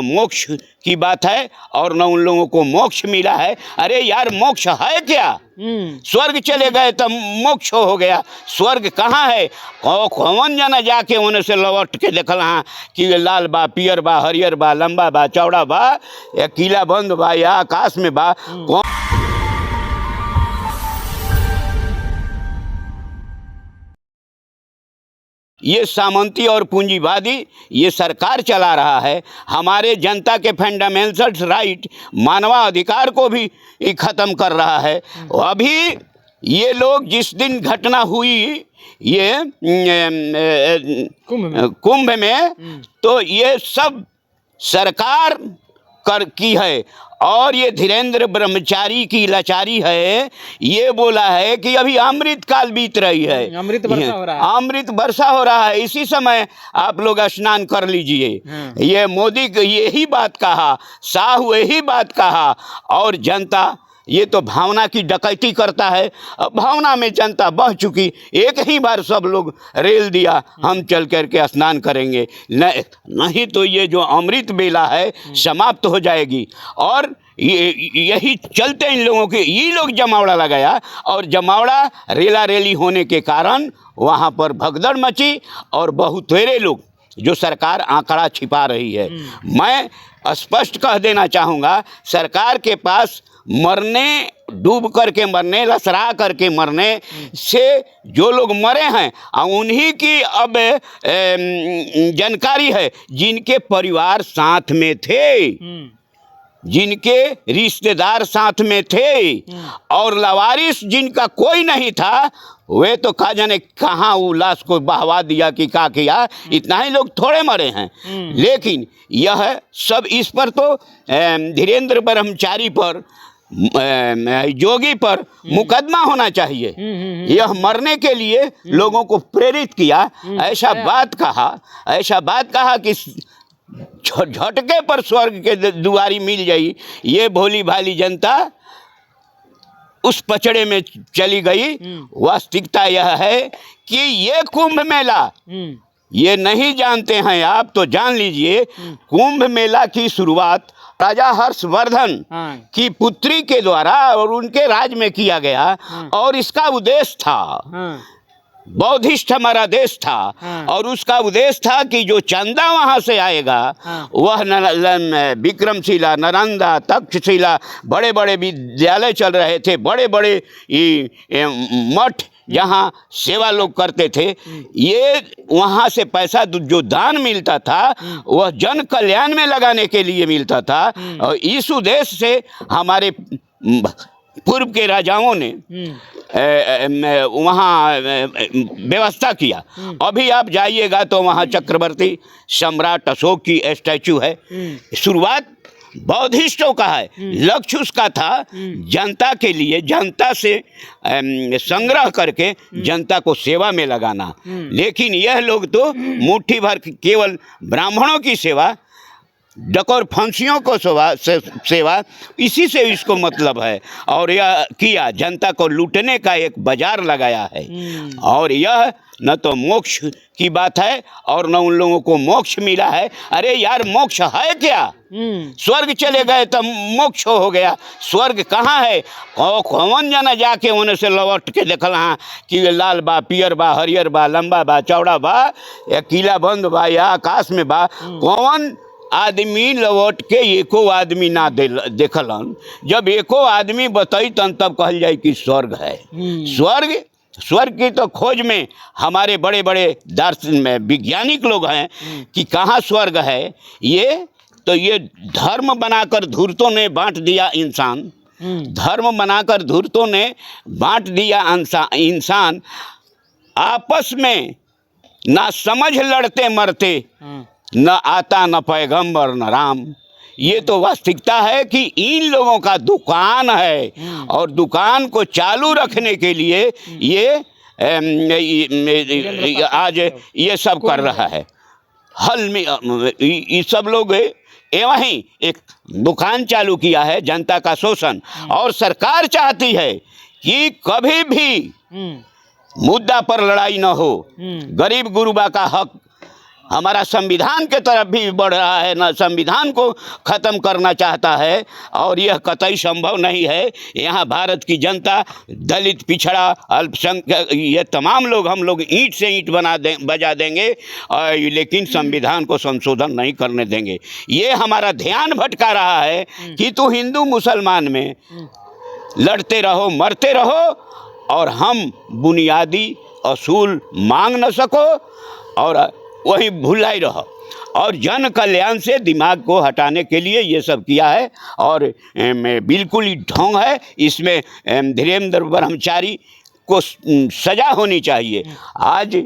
मोक्ष की बात है और न उन लोगों को मोक्ष मिला है। अरे यार, मोक्ष है क्या? स्वर्ग चले गए तो मोक्ष हो गया। स्वर्ग कहाँ है? कौन जना जाके होने से लौट के देखल हाँ कि लाल बा, पियर बा, हरियर बा, लंबा बा, चौड़ा बा, या किला बंद बा, या आकाश में बा। कौन ये सामंती और पूंजीवादी ये सरकार चला रहा है। हमारे जनता के फंडामेंटल राइट, मानवाधिकार को भी ख़त्म कर रहा है। अभी ये लोग जिस दिन घटना हुई ये कुंभ में, तो ये सब सरकार की है। और ये धीरेन्द्र ब्रह्मचारी की लाचारी है। ये बोला है कि अभी अमृत काल बीत रही है, अमृत वर्षा हो रहा है, इसी समय आप लोग स्नान कर लीजिए। ये मोदी यही बात कहा, साहू यही बात कहा, और जनता ये तो भावना की डकैती करता है। अब भावना में जनता बह चुकी। एक ही बार सब लोग रेल दिया, हम चल कर के स्नान करेंगे, नहीं तो ये जो अमृत बेला है समाप्त हो जाएगी। और यही चलते इन लोगों के, ये लोग जमावड़ा लगाया, और जमावड़ा रेला रेली होने के कारण वहाँ पर भगदड़ मची, और बहुतेरे लोग जो सरकार आंकड़ा छिपा रही है। मैं स्पष्ट कह देना चाहूँगा, सरकार के पास मरने, डूब करके मरने, लसरा करके मरने से जो लोग मरे हैं उन्हीं की अब जानकारी है, जिनके परिवार साथ में थे, जिनके रिश्तेदार साथ में थे, और लवारिस जिनका कोई नहीं था, वे तो कहा जाने कहाँ वो लाश को बहवा दिया कि क्या किया। इतना ही लोग थोड़े मरे हैं। लेकिन यह सब, इस पर तो धीरेन्द्र ब्रह्मचारी पर, योगी पर मुकदमा होना चाहिए। यह मरने के लिए लोगों को प्रेरित किया। ऐसा बात कहा कि झटके पर स्वर्ग के दुआरी मिल जाई। ये भोली भाली जनता उस पचड़े में चली गई। वास्तविकता यह है कि ये कुंभ मेला, ये नहीं जानते हैं आप तो जान लीजिए, कुंभ मेला की शुरुआत राजा हर्षवर्धन की पुत्री के द्वारा और उनके राज में किया गया। और इसका उद्देश्य था, बौद्धिस्ट हमारा देश था, और उसका उद्देश्य था कि जो चंदा वहाँ से आएगा वह विक्रमशिला, नालंदा, तक्षशिला, बड़े बड़े विद्यालय चल रहे थे, बड़े बड़े मठ जहाँ सेवा लोग करते थे, ये वहाँ से पैसा जो दान मिलता था वह जन कल्याण में लगाने के लिए मिलता था। और इस उद्देश्य से हमारे पूर्व के राजाओं ने वहाँ व्यवस्था किया। अभी आप जाइएगा तो वहाँ चक्रवर्ती सम्राट अशोक की स्टैचू है। शुरुआत बौद्धिस्टों का है, लक्ष्य उसका था जनता के लिए, जनता से संग्रह करके जनता को सेवा में लगाना। लेकिन यह लोग तो मुट्ठी भर केवल ब्राह्मणों की सेवा, डकौर फंसियों को सेवा, इसी से इसको मतलब है। और यह किया, जनता को लूटने का एक बाजार लगाया है। और यह न तो मोक्ष की बात है और न उन लोगों को मोक्ष मिला है। अरे यार, मोक्ष है क्या? स्वर्ग चले गए तो मोक्ष हो गया। स्वर्ग कहाँ है? कौन जना जाके होने से लौट के देखल हाँ कि लाल बा, पियर बा, हरियर बा, लंबा बा, चौड़ा बा, या किला बंद बा, या आकाश में बा। कौन आदमी लौट के एको आदमी ना देखलन। जब एको आदमी बताई तब कहल जाए कि स्वर्ग है। स्वर्ग की तो खोज में हमारे बड़े बड़े दार्शनिक में वैज्ञानिक लोग हैं कि कहाँ स्वर्ग है। ये धर्म बनाकर धूर्तों ने बांट दिया इंसान, धर्म बनाकर धूर्तों ने बांट दिया इंसान। आपस में ना समझ लड़ते मरते, न आता न पैगंबर न राम। ये तो वास्तविकता है कि इन लोगों का दुकान है, और दुकान को चालू रखने के लिए ये आज ये सब कर रहा है। हल में ये सब लोग वहीं एक दुकान चालू किया है, जनता का शोषण। और सरकार चाहती है कि कभी भी मुद्दा पर लड़ाई न हो, गरीब गुरुबा का हक हमारा संविधान के तरफ भी बढ़ रहा है, ना संविधान को ख़त्म करना चाहता है, और यह कतई संभव नहीं है। यहाँ भारत की जनता, दलित, पिछड़ा, अल्पसंख्यक, ये तमाम लोग, हम लोग ईंट से ईंट बजा देंगे, लेकिन संविधान को संशोधन नहीं करने देंगे। ये हमारा ध्यान भटका रहा है कि तू हिंदू मुसलमान में लड़ते रहो, मरते रहो, और हम बुनियादी असूल मांग न सको और वही भुलाई रहो। और जन कल्याण से दिमाग को हटाने के लिए ये सब किया है, और बिल्कुल ही ढोंग है। इसमें धीरेन्द्र ब्रह्मचारी को सज़ा होनी चाहिए। आज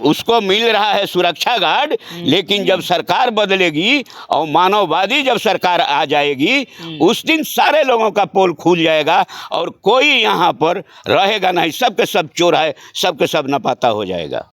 उसको मिल रहा है सुरक्षा गार्ड, लेकिन जब सरकार बदलेगी और मानववादी जब सरकार आ जाएगी, उस दिन सारे लोगों का पोल खुल जाएगा और कोई यहाँ पर रहेगा नहीं। सब के सब चोर है, सब के सब नपाता हो जाएगा।